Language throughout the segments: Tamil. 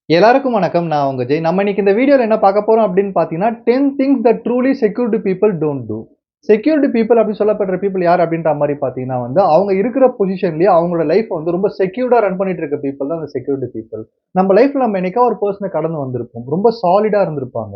எல்லாருக்கும் வணக்கம். நான் உங்க ஜெய். நம்ம இன்னைக்கு இந்த வீடியோல என்ன பார்க்க போறோம் அப்படின்னு பார்த்தீங்கன்னா, 10 things that truly secured people don't do. Secured people அப்படின்னு சொல்லப்படுற பீப்பிள் யார் அப்படின்ற மாரி பார்த்தீங்கன்னா அவங்க இருக்கிற பொசிஷன்லயே அவங்களோட லைஃப்ப ரொம்ப செக்யூர்டா ரன் பண்ணிட்டு இருக்க பீப்பிள் தான் அந்த செக்யூர்ட் பீப்பிள். நம்ம லைஃப்ல நம்ம என்னைக்கா ஒரு பெர்சன கடந்து வந்திருப்போம். ரொம்ப சாலிடா இருந்திருப்பாங்க.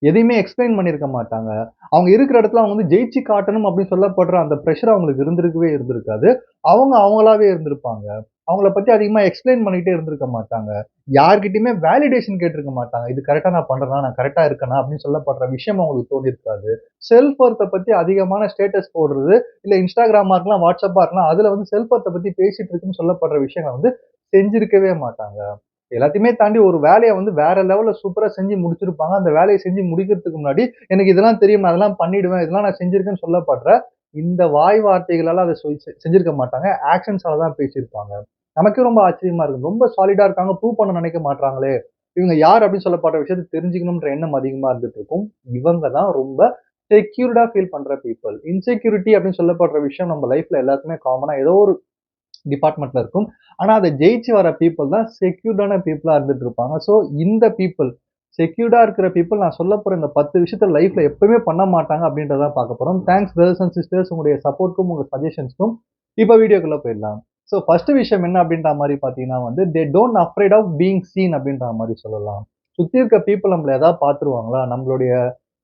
எதையுமே எக்ஸ்பிளைன் பண்ணியிருக்க மாட்டாங்க. அவங்க இருக்கிற இடத்துல அவங்க ஜெயிச்சு காட்டணும் அப்படின்னு சொல்லப்படுற அந்த பிரஷர் அவங்களுக்கு இருந்திருக்கவே இருந்திருக்காது. அவங்க அவங்களாவே இருந்திருப்பாங்க. அவங்கள பத்தி அதிகமா எக்ஸ்பிளைன் பண்ணிட்டே இருந்திருக்க மாட்டாங்க. யார்கிட்டயுமே வேலிடேஷன் கேட்டிருக்க மாட்டாங்க. இது கரெக்ட்டா நான் பண்றேனா? நான் கரெக்ட்டா இருக்கனா? அப்படின்னு சொல்லப்படுற விஷயம் அவங்களுக்கு தோணியிருக்காது. செல்ஃப் வொர்த்த பத்தி அதிகமான ஸ்டேட்டஸ் போடுறது, இல்ல Instagramமா இருக்கலாம், WhatsAppா இருக்கலாம். அதுல செல்ஃப் வொர்த்த பத்தி பேசிட்டு இருக்குன்னு சொல்லப்படுற விஷயங்கள செஞ்சிருக்கவே மாட்டாங்க. எல்லாத்தையுமே தாண்டி ஒரு வேலைய வேற லெவல்ல சூப்பரா செஞ்சு முடிச்சிருப்பாங்க. அந்த வேலைய செஞ்சு முடிக்கிறதுக்கு முன்னாடி, எனக்கு இதெல்லாம் தெரியும். நான் அதெல்லாம் பண்ணிடுவேன். இதெல்லாம் நான் செஞ்சிருக்கேன்னு சொல்லப்படுற இந்த வாய் வார்த்தைகளால அத செஞ்சிருக்க மாட்டாங்க. ஆக்ஷன்ஸால தான் பேசியிருப்பாங்க. நமக்கே ரொம்ப ஆச்சரியமா இருக்கும். ரொம்ப சாலிடா இருக்காங்க. ப்ரூவ் பண்ண நினைக்க மாட்றாங்களே! இவங்க யார் அப்படின்னு சொல்லப்படுற விஷயத்த தெரிஞ்சுக்கணும்ன்ற எண்ணம் அதிகமா இருந்துட்டு இருக்கும். இவங்க தான் ரொம்ப செக்யூர்டா ஃபீல் பண்ற பீப்பிள். இன்செக்யூரிட்டி அப்படின்னு சொல்லப்படுற விஷயம் நம்ம லைஃப்ல எல்லாருக்குமே காமனா ஏதோ ஒரு டிபார்ட்மெண்ட்ல இருக்கும். ஆனா அத ஜெயிச்சு வர பீப்பிள் தான் செக்யூர்டான பீப்பிளா இருந்துட்டு இருப்பாங்க. ஸோ இந்த பீப்பிள் செக்யூர்டா இருக்கிற பீப்பிள் நான் சொல்லப்போற இந்த 10 விஷயத்த லைஃப்ல எப்பவுமே பண்ண மாட்டாங்க அப்படின்றத பார்க்க போறோம். தேங்க்ஸ் பிரதர்ஸ் அண்ட் சிஸ்டர்ஸ் உங்களுடைய சப்போர்ட்க்கும், உங்க சஜஷன்ஸ்க்கும். இப்ப வீடியோக்குள்ள போயிடலாம். ஸோ ஃபர்ஸ்ட் விஷயம் என்ன அப்படின்ற மாரி பார்த்தீங்கன்னா they don't afraid of being seen அப்படின்ற மாரி சொல்லலாம். சுத்தி இருக்க பீப்பிள் நம்மள ஏதாவது பார்த்துருவாங்களா? நம்மளுடைய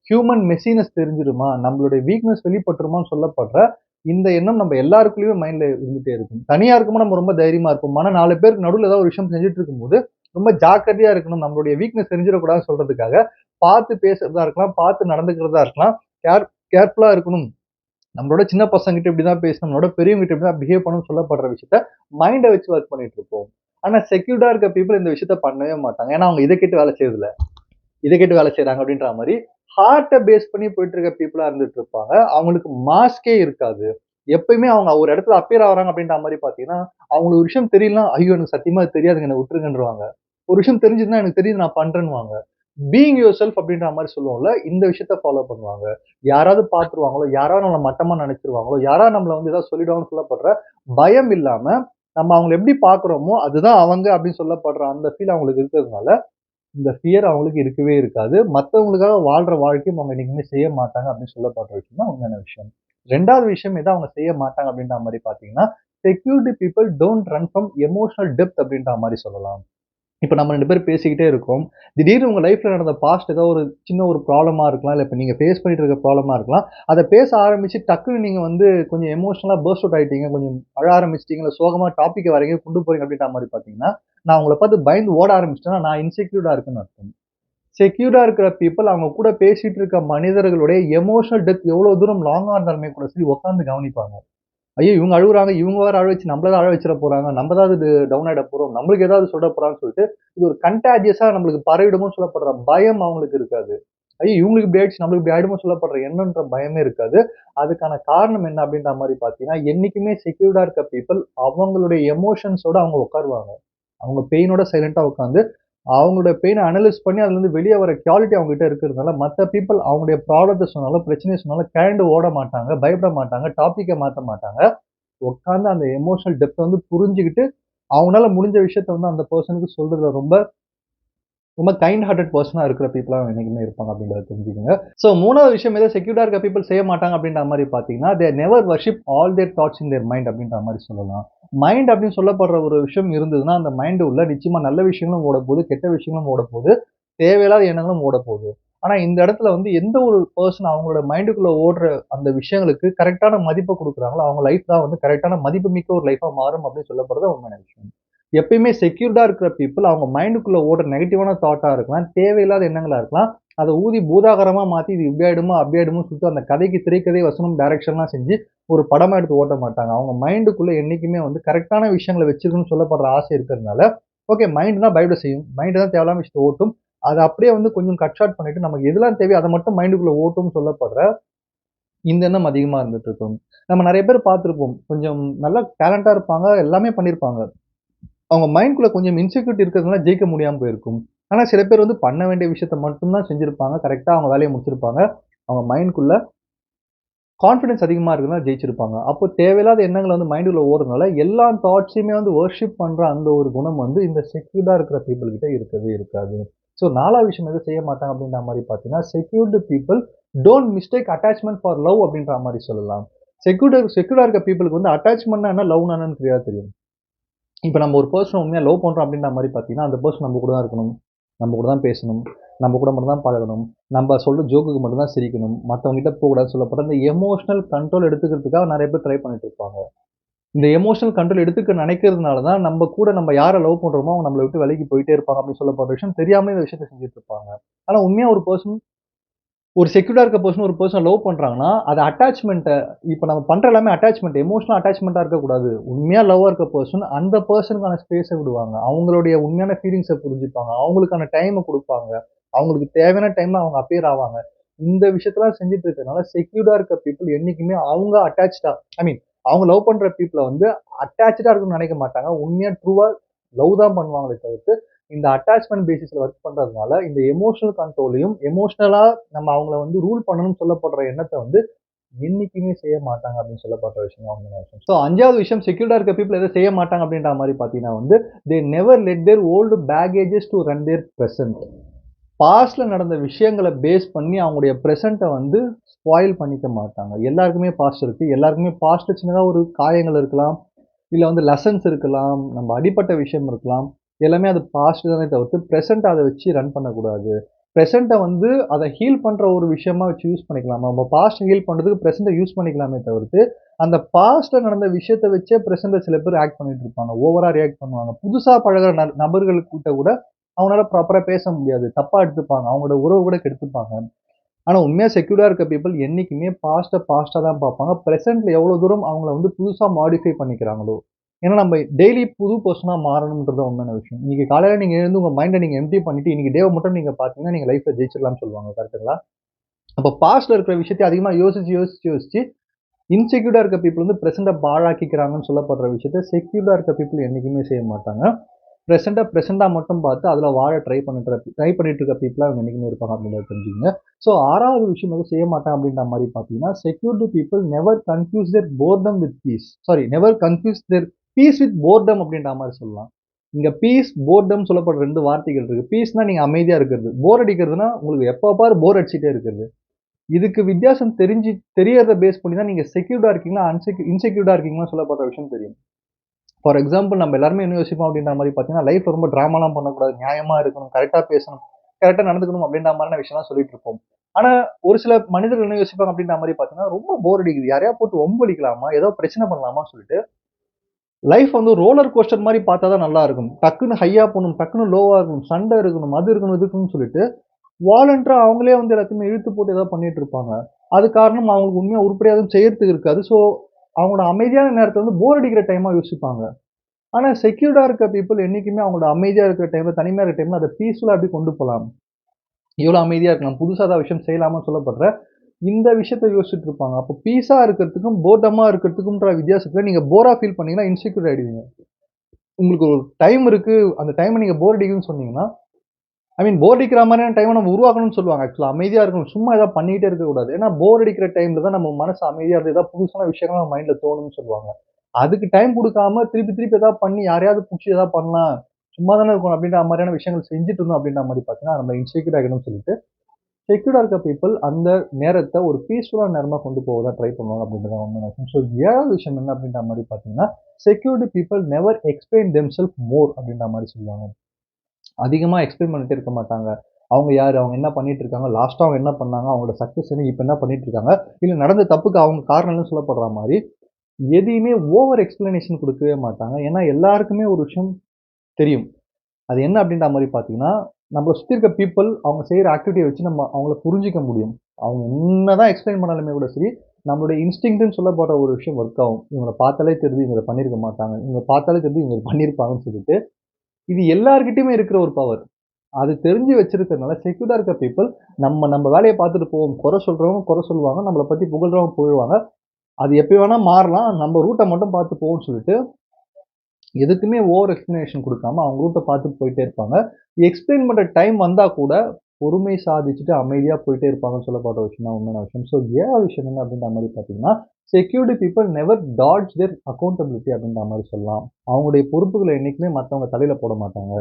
ஹியூமன் மெஸ்ஸினஸ் தெரிஞ்சிருமா? நம்மளுடைய வீக்னஸ் வெளிப்பட்டுருமான்னு சொல்லப்படுற இந்த எண்ணம் நம்ம எல்லாருக்குள்ளயுமே மைண்ட்ல இருந்துட்டே இருக்கும். தனியா இருக்கும்போது நம்ம ரொம்ப தைரியமா இருப்போம். ஆனா 4 பேருக்கு நடுவுல ஏதாவது ஒரு விஷயம் செஞ்சுட்டு இருக்கும்போது, ரொம்ப ஜாக்கிரதையா இருக்கணும். நம்மளுடைய வீக்னஸ் தெரிஞ்சிடக்கூடாதுன்னு சொல்றதுக்காக, பார்த்து பேசுறதா இருக்கலாம், பார்த்து நடந்துக்கிறதா இருக்கலாம், கேர் கேர்ஃபுல்லா இருக்கணும். நம்மளோட சின்ன பசங்ககிட்ட இப்படிதான் பேசணும். நம்மளோட பெரியவங்ககிட்ட இப்படிதான் பிஹேவ் பண்ணணும்னு சொல்லப்படுற விஷயத்த மைண்ட வச்சு ஒர்க் பண்ணிட்டு இருப்போம். ஆனா செக்யூர்டா இருக்க பீப்பிள் இந்த விஷயத்த பண்ணவே மாட்டாங்க. ஏன்னா அவங்க இத கேட்டு வேலை செய்றதில்ல. இத கேட்டு வேலை செய்றாங்க அப்படின்ற மாரி, ஹார்ட்ட பேஸ் பண்ணி போயிட்டு இருக்க பீப்பிளா இருந்துட்டு இருப்பாங்க. அவங்களுக்கு மாஸ்க்கே இருக்காது. எப்பயுமே அவங்க ஒரு இடத்துல அப்பியர் ஆகுறாங்க அப்படின்ற மாரி பார்த்தீங்கன்னா, அவங்களுக்கு ஒரு விஷயம் தெரியலனா, "ஐயோ! எனக்கு சத்தியமா இது தெரியாதுங்க. என்ன விட்டுருங்கன்றுவாங்க." ஒரு விஷயம் தெரிஞ்சதுன்னா, "எனக்கு தெரியுது நான் பண்றேன்னுவாங்க." பீயிங் யுவர் செல்ஃப் அப்படின்ற மாரி சொல்லுவோம்ல, இந்த விஷயத்த ஃபாலோ பண்ணுவாங்க. யாராவது பார்த்துருவாங்களோ, யாராவது நம்மள மட்டமா நெனைச்சுருவாங்களோ, யாராவது நம்மள ஏதாவது சொல்லிடுவாங்கன்னு சொல்லப்படுற பயம் இல்லாம, நம்ம அவங்கள எப்படி பார்க்குறோமோ, அதுதான் அவங்க அப்படின்னு சொல்லப்படுற அந்த ஃபீல் அவங்களுக்கு இருக்கிறதுனால, இந்த ஃபியர் அவங்களுக்கு இருக்கவே இருக்காது. மத்தவங்களுக்காக வாழ்ற வாழ்க்கையும் அவங்க என்னைக்குமே செய்ய மாட்டாங்க அப்படின்னு சொல்லப்படுற விஷயம் தான் உண்மையான விஷயம். 2வது விஷயம் எத அவங்க செய்ய மாட்டாங்க அப்படின்ற மாரி பார்த்தீங்கன்னா, security people don't run from emotional depth அப்படின்ற மாரி சொல்லலாம். இப்ப நம்ம 2 பேரும் பேசிக்கிட்டே இருக்கோம். திடீர்னு உங்க லைஃப்ல நடந்த பாஸ்ட் ஏதோ ஒரு சின்ன ஒரு ப்ராப்ளமா இருக்கலாம். இல்ல இப்ப நீங்க ஃபேஸ் பண்ணிட்டு இருக்க ப்ராப்ளமா இருக்கலாம். அத பேச ஆரம்பிச்சு டக்குனு நீங்க கொஞ்சம் எமோஷனலா பர்ஸ்ட் அவுட் ஆயிட்டீங்க. கொஞ்சம் அழ ஆரம்பிச்சுட்டீங்க. இல்ல சோகமா டாபிக்க வேற எங்கேயோ கொண்டு போறீங்க அப்படின்ற மாரி பார்த்தீங்கன்னா, நான் உங்கள பார்த்து பயந்து ஓட ஆரம்பிச்சுட்டேன்னா, நான் இன்செக்யூர்டா இருக்கேன்னு அர்த்தம். செக்யூர்டா இருக்கிற பீப்பிள் அவங்க கூட பேசிட்டு இருக்க மனிதர்களுடைய எமோஷனல் டெப்த் எவ்வளவு தூரம் லாங்கா இருந்தாலுமே கூட சரி உட்கார்ந்து கவனிப்பாங்க. ஐயோ! இவங்க அழுவுறாங்க. இவங்க வேற அழ வச்சு நம்மள தான் அழ வச்சிட போறாங்க. நம்ம தான் இது டவுன் ஆயிட போறோம். நம்மளுக்கு ஏதாவது சொல்ல போறாங்கன்னு சொல்லிட்டு, இது ஒரு கன்டாஜியஸா நம்மளுக்கு பரவிடுமோன்னு சொல்லப்படுற பயம் அவங்களுக்கு இருக்காது. ஐயோ! இவங்களுக்கு இப்படி ஆயிடுச்சு, நம்மளுக்கு இப்படி ஆயிடுமோன்னு சொல்லப்படுற எண்ணம்ன்ற பயமே இருக்காது. அதுக்கான காரணம் என்ன அப்படின்ற மாரி பார்த்தீங்கன்னா, என்னைக்குமே செக்யூர்டா இருக்க பீப்பிள் அவங்களுடைய எமோஷன்ஸோட அவங்க உட்காருவாங்க. அவங்க பெயினோட சைலன்ட்டா உட்கார்ந்து, அவங்களோட பெயின அனலைஸ் பண்ணி அதுலருந்து வெளிய வர குவாலிட்டி அவங்ககிட்ட இருக்கிறதுனால, மத்த பீப்பிள் அவங்களுடைய ப்ராப்ளத்த சொன்னாலும், பிரச்சனைய சொன்னாலும் கழண்டு ஓட மாட்டாங்க, பயப்பட மாட்டாங்க, டாபிக்க மாத்த மாட்டாங்க. உட்கார்ந்து அந்த எமோஷனல் டெப்த்த புரிஞ்சுகிட்டு, அவங்கனால முடிஞ்ச விஷயத்த அந்த பெர்சனுக்கு சொல்றதுல ரொம்ப ரொம்ப கைண்ட் ஹார்ட்டட் பெர்சனா இருக்கிற பீப்பிளா என்னைக்குமே இருப்பாங்க அப்படின்றத தெரிஞ்சுக்கங்க. ஸோ 3வது விஷயம் ஏதோ செக்யூர்டா இருக்க பீப்பிள் செய்ய மாட்டாங்க அப்படின்ற மாரி பார்த்தீங்கன்னா, they never worship all there thoughts in their mind அப்படின்ற மாரி சொல்லலாம். மைண்ட் அப்படின்னு சொல்லப்படுற ஒரு விஷயம் இருந்ததுன்னா, அந்த மைண்ட் உள்ள நிச்சயமா நல்ல விஷயங்களும் ஓடப்போது, கெட்ட விஷயங்களும் ஓடப்போது, தேவையில்லாத எண்ணங்களும் ஓடப்போது. ஆனா இந்த இடத்துல எந்த ஒரு பெர்சன் அவங்களோட மைண்டுக்குள்ள ஓடுற அந்த விஷயங்களுக்கு கரெக்ட்டான மதிப்ப குடுக்குறாங்களோ, அவங்க லைஃப் தான் கரெக்ட்டான மதிப்புமிக்க ஒரு லைஃபா மாறும் அப்படின்னு சொல்லப்படுறது உண்மையான விஷயம். எப்பயுமே செக்யூர்டா இருக்கிற பீப்பிள் அவங்க மைண்டுக்குள்ள ஓடுற நெகட்டிவான தாட்டா இருக்கலாம், தேவையில்லாத எண்ணங்களா இருக்கலாம். அத ஊதி பூதாகரமா மாத்தி இது இப்படி ஆயிடுமா, அப்படி ஆயிடுமோன்னு சொல்லிட்டு அந்த கதைக்கு திரைக்கதை, வசனம், டைரக்ஷன்லாம் செஞ்சு ஒரு படமா எடுத்து ஓட்ட மாட்டாங்க. அவங்க மைண்டுக்குள்ள என்னைக்குமே கரெக்ட்டான விஷயங்கள வச்சிருக்கணும்னு சொல்லப்படுற ஆசை இருக்கிறதுனால, ஓகே மைண்ட் தான் பயப்பட செய்யும். மைண்ட் தான் தேவையில்லாம விஷயத்த ஓட்டும். அத அப்படியே கொஞ்சம் கட் ஷார்ட் பண்ணிட்டு நமக்கு எதெல்லாம் தேவையோ அத மட்டும் மைண்டுக்குள்ள ஓட்டும்னு சொல்லப்படுற இந்த எண்ணம் அதிகமா இருந்துட்டு இருக்கும். நம்ம நெறைய பேர் பார்த்திருப்போம். கொஞ்சம் நல்லா டேலண்டா இருப்பாங்க. எல்லாமே பண்ணியிருப்பாங்க. அவங்க மைண்ட்குள்ள கொஞ்சம் இன்செக்யூரிட்டி இருக்கிறதுனால ஜெயிக்க முடியாம போயிருக்கும். ஆனா சில பேர் பண்ண வேண்டிய விஷயத்த மட்டும் தான் செஞ்சிருப்பாங்க. கரெக்ட்டா அவங்க வேலைய முடிச்சிருப்பாங்க. அவங்க மைண்ட்குள்ள கான்ஃபிடன்ஸ் அதிகமா இருக்குதுன்னா ஜெயிச்சிருப்பாங்க. அப்போ தேவையில்லாத எண்ணங்கள் வந்து மைண்டுக்குள்ள ஓடுறதுனால, எல்லா தாட்ஸையுமே வந்து வொர்ஷிப் பண்ற அந்த ஒரு குணம் வந்து இந்த செக்யூர்டா இருக்கிற பீப்பிள் கிட்ட இருக்கவே இருக்காது. ஸோ 4வது விஷயம் எதுவும் செய்ய மாட்டாங்க அப்படின்ற மாரி பார்த்தீங்கன்னா, secured people don't mistake attachment for love அப்படின்ற மாரி சொல்லலாம். செக்யூர்டா இருக்க பீப்பிளுக்கு வந்து அட்டாச்மென்ட்னா என்ன, லவ்னா என்னன்னு கிளியரா தெரியும். இப்ப நம்ம ஒரு பெர்சன உண்மையா லவ் பண்றோம் அப்படின்ற மாரி பார்த்தீங்கன்னா, அந்த பெர்சன் நம்ம கூட தான் இருக்கணும். நம்ம கூட தான் பேசணும். நம்ம கூட மட்டும் தான் பழகணும். நம்ம சொல்ற ஜோக்குக்கு மட்டும் தான் சிரிக்கணும். மத்தவங்க கிட்ட போக்கூடாதுன்னு சொல்லப்பட்ட இந்த எமோஷனல் கண்ட்ரோல் எடுத்துக்கிறதுக்காக நெறைய பேர் ட்ரை பண்ணிட்டு இருப்பாங்க. இந்த எமோஷனல் கண்ட்ரோல் எடுத்துக்க நினைக்கிறதுனால தான் நம்ம கூட நம்ம யார லவ் பண்றோமோ, அவங்க நம்மள விட்டு விலகி போயிட்டே இருப்பாங்க அப்படின்னு சொல்லப்படுற விஷயம் தெரியாமலே இந்த விஷயத்த செஞ்சுட்டு இருப்பாங்க. ஆனா உண்மையா ஒரு பெர்சன் ஒரு செக்யூர்டா இருக்க பெர்சன் ஒரு பெர்சன லவ் பண்றாங்கன்னா, அது அட்டாச்மென்ட்ட இப்ப நம்ம பண்ற எல்லாமே அட்டாச்மென்ட். எமோஷனல் அட்டாச்மென்ட்டா இருக்கக்கூடாது. உண்மையா லவ்வா இருக்க பெர்சன் அந்த பெர்சனுக்கான ஸ்பேஸ விடுவாங்க. அவங்களுடைய உண்மையான ஃபீலிங்ஸ புரிஞ்சுப்பாங்க. அவங்களுக்கான டைம குடுப்பாங்க. அவங்களுக்கு தேவையான டைம்ல அவங்க அப்பியர் ஆவாங்க. இந்த விஷயத்தலாம் செஞ்சுட்டு இருக்கறனால, செக்யூர்டா இருக்க பீப்பிள் என்னைக்குமே அவங்க அட்டாச்டா ஐ மீன் அவங்க லவ் பண்ற பீப்பிள வந்து அட்டாச்டா இருக்கணும்னு நெனைக்க மாட்டாங்க. உண்மையா ட்ரூவா லவ் தான் பண்ணுவாங்களே தவிர்த்து, இந்த அட்டாச்மென்ட் பேசிஸ்ல ஒர்க் பண்றதுனால, இந்த எமோஷனல் கண்ட்ரோலையும், எமோஷனலா நம்ம அவங்கள வந்து ரூல் பண்ணணும்னு சொல்லப்படுற எண்ணத்த வந்து என்னைக்குமே செய்ய மாட்டாங்க அப்படின்னு சொல்லப்படுற விஷயம் தான் உண்மையான விஷயம். ஸோ 5வது விஷயம் செக்யூர்டா இருக்க பீப்பிள் எத செய்ய மாட்டாங்க அப்படின்ற மாரி பார்த்தீங்கன்னா வந்து, they never let their old baggages to run their present. பாஸ்ட்ல நடந்த விஷயங்கள பேஸ் பண்ணி அவங்களுடைய பிரசன்ட்ட வந்து ஸ்பாயில் பண்ணிக்க மாட்டாங்க. எல்லாருக்குமே பாஸ்ட் இருக்கு. எல்லாருக்குமே பாஸ்ட்ல சின்னதா ஒரு காயங்கள் இருக்கலாம். இல்ல வந்து லெசன்ஸ் இருக்கலாம். நம்ம அடிபட்ட விஷயம் இருக்கலாம். எல்லாமே அது பாஸ்ட் தானே தவிர்த்து, பிரசன்ட் அத வச்சு ரன் பண்ணக்கூடாது. பிரசன்ட்ட வந்து அத ஹீல் பண்ற ஒரு விஷயமா வச்சு யூஸ் பண்ணிக்கலாம். நம்ம பாஸ்ட்ட ஹீல் பண்றதுக்கு பிரசன்ட்ட யூஸ் பண்ணிக்கலாமே தவிர்த்து, அந்த பாஸ்ட்ல நடந்த விஷயத்த வச்சே பிரசன்ட்ல சில பேர் ஆக்ட் பண்ணிட்டு இருப்பாங்க. ஓவரா ரியாக்ட் பண்ணுவாங்க. புதுசா பழகுற நபர்கள் கிட்ட கூட அவங்களால ப்ராப்பரா பேச முடியாது. தப்பா எடுத்துப்பாங்க. அவங்களோட உறவு கூட கெடுத்துப்பாங்க. ஆனா உண்மையா செக்யூர்டா இருக்க பீப்பிள் என்னைக்குமே பாஸ்ட்ட பாஸ்ட்டா தான் பார்ப்பாங்க. பிரசன்ட்ல எவ்வளோ தூரம் அவங்கள வந்து புதுசா மாடிஃபை பண்ணிக்கிறாங்களோ, ஏன்னா நம்ம டெய்லி புது பெர்சனா மாறணும்ன்றது தான் உண்மையான விஷயம். இன்னைக்கு காலையில நீங்க எழுந்து உங்க மைண்ட நீங்க எம்ப்டி பண்ணிட்டு, இன்னைக்கு டேவ மட்டும் நீங்க பார்த்தீங்கன்னா, நீங்க லைஃப்ல ஜெயிச்சிடலாம்னு சொல்லுவாங்க. கரெக்ட்டுங்களா? அப்ப பாஸ்ட்ல இருக்கிற விஷயத்த அதிகமா யோசிச்சு இன்செக்யூர்டா இருக்க பீப்பிள் வந்து பிரசன்ட்ட பாழாக்கிக்கிறாங்கன்னு சொல்லப்படுற விஷயத்த செக்யூர்டா இருக்க பீப்பிள் என்னைக்குமே செய்ய மாட்டாங்க. பிரசன்ட்டா மட்டும் பார்த்து அதுல வாழ ட்ரை பண்ணிட்டு இருக்க பீப்பிளா அவங்க என்னைக்குமே இருப்பாங்க அப்படின்றத தெரிஞ்சுக்கங்க. ஸோ 6வது விஷயம் எதுவும் செய்ய மாட்டாங்க அப்படின்ற மாரி பார்த்தீங்கன்னா, security people never confuse their boredom with peace. Sorry never confuse their peace with boredom அப்படின்ற மாரி சொல்லலாம். இங்க பீஸ், போர்டம் சொல்லப்படுற 2 வார்த்தைகள் இருக்கு. பீஸ்னா நீங்க அமைதியா இருக்கிறது. போர் அடிக்கிறதுனா உங்களுக்கு எப்ப பாரு போர் அடிச்சுட்டே இருக்கிறது. இதுக்கு வித்தியாசம் தெரியறத பேஸ் பண்ணி தான் நீங்க செக்யூர்டா இருக்கீங்களா, இன்செக்யூர்டா இருக்கீங்களான்னு சொல்லப்படுற விஷயம் தெரியும். ஃபார் எக்ஸாம்பிள் நம்ம எல்லாருமே என்ன யோசிப்போம் அப்படின்ற மாரி பார்த்தீங்கன்னா, லைஃப்ல ரொம்ப டிராமாலாம் பண்ணக்கூடாது. நியாயமா இருக்கணும், கரெக்ட்டா பேசணும், கரெக்ட்டா நடந்துக்கணும் அப்படின்ற மாரியான விஷயம்லாம் சொல்லிட்டு இருப்போம். ஆனா, ஒரு சில மனிதர்கள் என்ன யோசிப்பாங்க அப்படின்ற மாரி பார்த்தீங்கன்னா, ரொம்ப போர் அடிக்குது. யாரையா போட்டு வம்பு ஏதோ பிரச்சனை பண்ணலாமான்னு சொல்லிட்டு, லைஃப் வந்து ரோலர் கோஸ்டர் மாரி பார்த்தா தான் நல்லா இருக்கும். டக்குனு ஹையா போணும், டக்குனு லோவா இருக்கணும், சண்டை இருக்கணும், அது இருக்கணும், இது இருக்கணும்னு சொல்லிட்டு, வாலண்டரா அவங்களே வந்து எல்லாத்தையுமே இழுத்து போட்டு ஏதாவது பண்ணிட்டு இருப்பாங்க. அது காரணம் அவங்களுக்கு உண்மையா உருப்படியா எதுவும் செய்யறதுக்கு இருக்காது. ஸோ, அவங்களோட அமைதியான நேரத்த வந்து போர் அடிக்கிற டைமா யோசிப்பாங்க. ஆனா செக்யூர்டா இருக்க பீப்பிள் என்னைக்குமே அவங்களோட அமைதியா இருக்கிற டைம்ல, தனிமையா இருக்கிற டைம்ல அத பீஸ்ஃபுல்லா எப்படி கொண்டு போலாம்? எவ்வளோ அமைதியா இருக்கலாம்? புதுசா ஏதாவது விஷயம் செய்யலாமான்னு சொல்லப்படுற இந்த விஷயத்த யோசிச்சுட்டு இருப்பாங்க. அப்போ பீஸா இருக்கிறதுக்கும், போர்டமா இருக்கிறதுக்கும்ன்ற வித்தியாசத்துல நீங்க போரா ஃபீல் பண்ணீங்கன்னா, இன்செக்யூர் ஆயிடுவீங்க. உங்களுக்கு ஒரு டைம் இருக்கு. அந்த டைம்ல நீங்க போர் அடிக்குதுன்னு சொன்னீங்கன்னா, ஐ மீன் போர் அடிக்கிற மாரியான டைம நம்ம உருவாக்கணும்னு சொல்லுவாங்க. ஆக்சுவலா அமைதியா இருக்கணும். சும்மா ஏதாவது பண்ணிக்கிட்டே இருக்கக்கூடாது. ஏன்னா போர் அடிக்கிற டைம்ல தான் நம்ம மனசு அமைதியா இருந்து ஏதாவது புதுசான விஷயங்கள் நம்ம மைண்ட்ல தோணும்னு சொல்லுவாங்க. அதுக்கு டைம் குடுக்காம திருப்பி திருப்பி ஏதாவது பண்ணி யாரையாவது புடிச்சு ஏதாவது பண்ணலாம். சும்மா தானே இருக்கணும் அப்படின்ற மாரியான விஷயங்கள் செஞ்சுட்டு இருந்தோம் அப்படின்ற மாரி பார்த்தீங்கன்னா, நம்ம இன்செக்யூர் ஆகிடும்னு சொல்லிட்டு, செக்யூர்டா இருக்க பீப்பிள் அந்த நேரத்த ஒரு பீஸ்ஃபுல்லான நேரமா கொண்டு போக தான் ட்ரை பண்ணுவாங்க அப்படின்றது தான் உண்மையான விஷயம். ஸோ 7வது விஷயம் என்ன அப்படின்ற மாரி பார்த்தீங்கன்னா, security people never explain themself more அப்படின்ற மாரி சொல்லுவாங்க. அதிகமா எக்ஸ்பிளைன் பண்ணிட்டே இருக்க மாட்டாங்க. அவங்க யாரு? அவங்க என்ன பண்ணிட்டு இருக்காங்க? லாஸ்ட்டா அவங்க என்ன பண்ணாங்க? அவங்களோட சக்சஸ் என்ன? இப்ப என்ன பண்ணிட்டு இருக்காங்க? இல்ல நடந்த தப்புக்கு அவங்க காரணம்னு சொல்லப்படுற மாரி, எதையுமே ஓவர் எக்ஸ்ப்ளனேஷன் குடுக்கவே மாட்டாங்க. ஏன்னா எல்லாருக்குமே ஒரு விஷயம் தெரியும். அது என்ன அப்படின்ற மாரி பார்த்தீங்கன்னா, நம்மள சுத்தி இருக்க பீப்பிள் அவங்க செய்ற ஆக்டிவிட்டிய வச்சு நம்ம அவங்கள புரிஞ்சுக்க முடியும். அவங்க என்னதான் எக்ஸ்ப்ளைன் பண்ணாலுமே கூட சரி, நம்மளுடைய இன்ஸ்டிங்க்ட்ன்னு சொல்லப்படுற ஒரு விஷயம் ஒர்க் ஆகும். இவங்கள பார்த்தாலே தெரியுது இவங்க இத பண்ணியிருக்க மாட்டாங்க. இவங்கள பார்த்தாலே தெரியுது இவங்க இத பண்ணியிருப்பாங்கன்னு சொல்லிட்டு, இது எல்லார்கிட்டயுமே இருக்கிற ஒரு பவர். அது தெரிஞ்சு வச்சிருக்கிறதுனால செக்யூர்டா இருக்க பீப்பிள் நம்ம வேலைய பார்த்துட்டு போவோம். குறை சொல்றவங்க குறை சொல்லுவாங்க. நம்மள பத்தி புகழ்றவங்க புகழ்வாங்க. அது எப்ப வேணா மாறலாம். நம்ம ரூட்ட மட்டும் பார்த்து போவோம்ன்னு சொல்லிட்டு, எதுக்குமே ஓவர் எக்ஸ்ப்ளனேஷன் குடுக்காம அவங்க ரூட்ட பார்த்து போயிட்டே இருப்பாங்க. எக்ஸ்ப்ளைன் பண்ற டைம் வந்தா கூட, பொறுமை சாதிச்சுட்டு அமைதியா போயிட்டே இருப்பாங்கன்னு சொல்லப்படுற விஷயம் தான் உண்மையான விஷயம். ஸோ 7வது விஷயம் என்ன அப்படின்ற மாரி பார்த்தீங்கன்னா, செக்யூரிட்டி பீப்பிள் நெவர் டாட்ஜ் தேர் அக்கவுண்டபிலிட்டி அப்படின்ற மாரி சொல்லலாம். அவங்களுடைய பொறுப்புகள என்னைக்குமே மத்தவங்க தலையில போட மாட்டாங்க.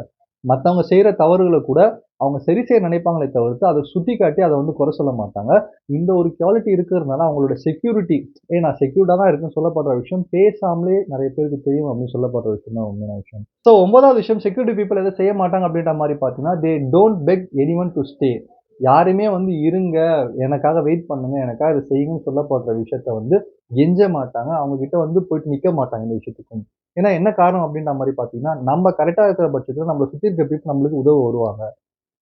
மத்தவங்க செய்ற தவறுகள கூட அவங்க சரி செய்ய நினைப்பாங்களே தவிர்த்து, அத சுட்டிக்காட்டி அத வந்து குறை சொல்ல மாட்டாங்க. இந்த ஒரு குவாலிட்டி இருக்கிறதுனால அவங்களோட செக்யூரிட்டி நான் செக்யூர்டா தான் இருக்கேன்னு சொல்லப்படுற விஷயம் பேசாமலே நெறைய பேருக்கு தெரியும் அப்படின்னு சொல்லப்படுற விஷயம் தான் உண்மையான விஷயம். ஸோ 9வது விஷயம் செக்யூரிட்டி பீப்பிள் எத செய்ய மாட்டாங்க அப்படின்ற மாரி பார்த்தீங்கன்னா, they don't beg anyone to stay. யாருமே வந்து இருங்க, எனக்காக வெயிட் பண்ணுங்க, எனக்காக இத செய்யுங்கன்னு சொல்லப்படுற விஷயத்த வந்து கெஞ்ச மாட்டாங்க. அவங்க கிட்ட வந்து போயிட்டு நிக்க மாட்டாங்க இந்த விஷயத்துக்கு. ஏன்னா என்ன காரணம் அப்படின்ற மாரி பார்த்தீங்கன்னா, நம்ம கரெக்ட்டா இருக்கிற பட்சத்தில நம்மள சுத்தி இருக்க பீப்பிள் நம்மளுக்கு உதவ வருவாங்க.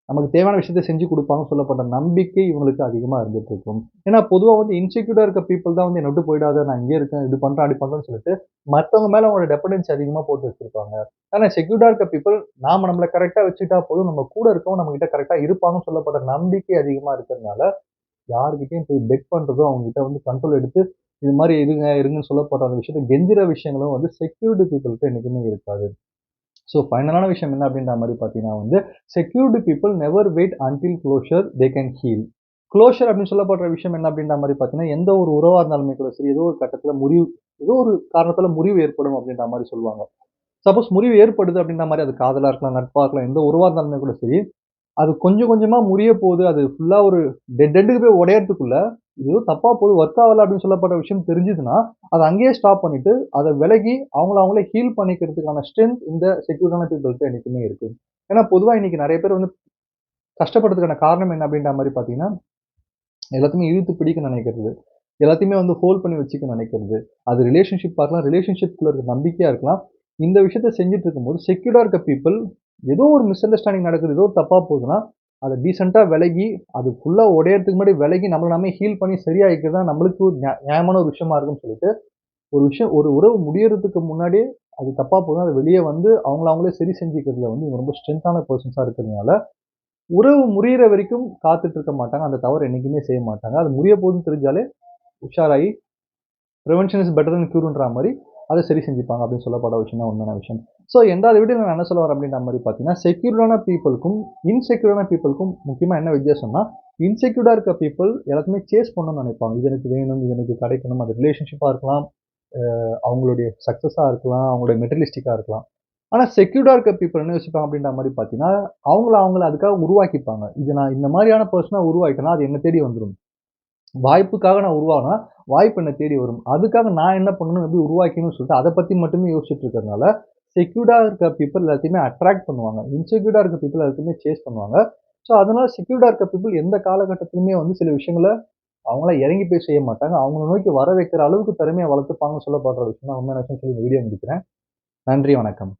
நமக்கு தேவையான விஷயத்த செஞ்சு குடுப்பாங்கன்னு சொல்லப்பட்ட நம்பிக்கை இவங்களுக்கு அதிகமா இருந்துட்டு இருக்கும். ஏன்னா பொதுவா வந்து இன்செக்யூர்டா இருக்க பீப்பிள் தான் வந்து என்ன விட்டு போயிடாத, நான் இங்கேயே இருக்கேன், இது பண்றேன், அப்படி பண்றேன்னு சொல்லிட்டு மத்தவங்க மேல அவங்களோட டிபெண்டன்சி அதிகமா போட்டு வச்சிருப்பாங்க. ஆனா செக்யூர்டா இருக்க பீப்பிள் நாம நம்மள கரெக்ட்டா வச்சுக்கிட்டா போதும், நம்ம கூட இருக்கவங்க நம்மகிட்ட கரெக்ட்டா இருப்பாங்கன்னு சொல்லப்பட்ட நம்பிக்கை அதிகமா இருக்கிறதுனால, யார்கிட்டயும் போய் பெக் பண்றதோ, அவங்க கிட்ட வந்து கண்ட்ரோல் எடுத்து இது மாரி இருங்க, இருங்கன்னு சொல்லப்படுற அந்த விஷயத்த கெஞ்சுற விஷயங்களும் வந்து செக்யூரிட்டி பீப்பிள்ட்ட என்னைக்குமே இருக்காது. ஸோ ஃபைனலான விஷயம் என்ன அப்படின்ற மாரி பார்த்தீங்கன்னா வந்து, security people never wait until closure they can heal. Closure அப்படின்னு சொல்லப்படுற விஷயம் என்ன அப்படின்ற மாரி பார்த்தீங்கன்னா, எந்த ஒரு உறவா இருந்தாலுமே கூட சரி, ஏதோ ஒரு கட்டத்தில ஏதோ ஒரு காரணத்தில முறிவு ஏற்படும் அப்படின்ற மாரி சொல்லுவாங்க. சப்போஸ் முறிவு ஏற்படுது அப்படின்ற மாரி அது காதலா இருக்கலாம், நட்பா இருக்கலாம், எந்த உறவா இருந்தாலுமே கூட சரி, அது கொஞ்சம் கொஞ்சமா முறிய போகுது. அது ஃபுல்லா ஒரு டெட் எண்டுக்கு போய் உடையறதுக்குள்ள, இது ஏதோ தப்பா போகுது, ஒர்க் ஆகல அப்படின்னு சொல்லப்பட்ட விஷயம் தெரிஞ்சுதுன்னா, அத அங்கேயே ஸ்டாப் பண்ணிட்டு, அத விலகி அவங்கள அவங்களே ஹீல் பண்ணிக்கிறதுக்கான ஸ்ட்ரென்த் இந்த செக்யூர்டான பீப்பிள்ட்ட என்னைக்குமே இருக்கு. ஏன்னா பொதுவா இன்னைக்கு நெறைய பேர் வந்து கஷ்டப்படுறதுக்கான காரணம் என்ன அப்படின்ற மாரி பார்த்தீங்கன்னா, எல்லாத்தையுமே இழுத்து பிடிக்க நினைக்கிறது. எல்லாத்தையுமே வந்து ஹோல்ட் பண்ணி வச்சுக்க நினைக்கிறது. அது ரிலேஷன்ஷிப்பா இருக்கலாம், ரிலேஷன்ஷிப்குள்ள இருக்க நம்பிக்கையா இருக்கலாம். இந்த விஷயத்த செஞ்சுட்டு இருக்கும்போது, செக்யூர்டா இருக்க பீப்பிள் ஏதோ ஒரு மிஸ் அண்டர்ஸ்டாண்டிங் நடக்குது, ஏதோ தப்பா போகுதுன்னா, அத டீசென்ட்டா விலகி, அது ஃபுல்லா உடையறதுக்கு முன்னாடி விலகி நம்மள நாமே ஹீல் பண்ணி சரியாயிக்கிறது தான் நம்மளுக்கு ஒரு நியாயமான ஒரு விஷயமா இருக்கும்னு சொல்லிட்டு, ஒரு விஷயம் ஒரு உறவு முடியறதுக்கு முன்னாடியே அது தப்பா போகுதுன்னா, அது வெளிய வந்து அவங்கள அவங்களே சரி செஞ்சுக்கிறதுல வந்து இவங்க ரொம்ப ஸ்ட்ரென்த்தான பெர்சன்ஸா இருக்கிறதுனால, உறவு முறியிற வரைக்கும் காத்துட்டு இருக்க மாட்டாங்க. அந்த தவறு என்னைக்குமே செய்ய மாட்டாங்க. அது முறிய போகுதுன்னு தெரிஞ்சாலே உஷாராயி பிரிவென்ஷன் இஸ் பெட்டர் தென் க்யூர்ன்ற மாரி, அத சரி செஞ்சுப்பாங்க அப்படின்னு சொல்லப்பட்ட விஷயம் தான் உண்மையான விஷயம். ஸோ 8வது வீடியோல நான் என்ன சொல்ல வரேன் அப்படின்ற மாரி பார்த்தீங்கன்னா, செக்யூர்டான பீப்பிள்க்கும், இன்செக்யூரான பீப்பிள்க்கும் முக்கியமா என்ன வித்தியாசம்னா, இன்செக்யூர்டா இருக்க பீப்பிள் எல்லாத்தையுமே சேஸ் பண்ணணும்னு நினைப்பாங்க. இது எனக்கு வேணும், இது எனக்கு கிடைக்கணும். அது ரிலேஷன்ஷிப்பா இருக்கலாம், அவங்களுடைய சக்சஸா இருக்கலாம், அவங்களுடைய மெட்டீரியலிஸ்டிக்கா இருக்கலாம். ஆனா செக்யூர்டா இருக்க பீப்பிள் என்ன யோசிப்பாங்க அப்படின்ற மாரி பார்த்தீங்கன்னா, அவங்கள அதுக்காக உருவாக்கிப்பாங்க. இது நான் இந்த மாரியான பெர்சனா உருவாக்கிட்டேன்னா, அது என்ன தேடி வந்துரும். வாய்ப்புக்காக நான் உருவாகுனா, வாய்ப்பு என்ன தேடி வரும். அதுக்காக நான் என்ன பண்ணணும், எப்படி உருவாக்கணும்னு சொல்லிட்டு அத பத்தி மட்டுமே யோசிச்சுட்டு இருக்கிறதுனால, செக்யூர்டா இருக்க பீப்பிள் எல்லாத்தையுமே அட்ராக்ட் பண்ணுவாங்க. இன்செக்யூர்டா இருக்க பீப்பிள் எல்லாத்தையுமே சேஸ் பண்ணுவாங்க. ஸோ, அதனால செக்யூர்டா இருக்க பீப்பிள் எந்த காலகட்டத்திலுமே வந்து சில விஷயங்கள அவங்களா இறங்கி போய் செய்ய மாட்டாங்க. அவங்கள நோக்கி வர வைக்கிற அளவுக்கு திறமைய வளர்த்துப்பாங்கன்னு சொல்லப்படுற விஷயம் தான் உண்மையான விஷயம் சொல்லி இந்த வீடியோ முடிக்கிறேன். நன்றி, வணக்கம்.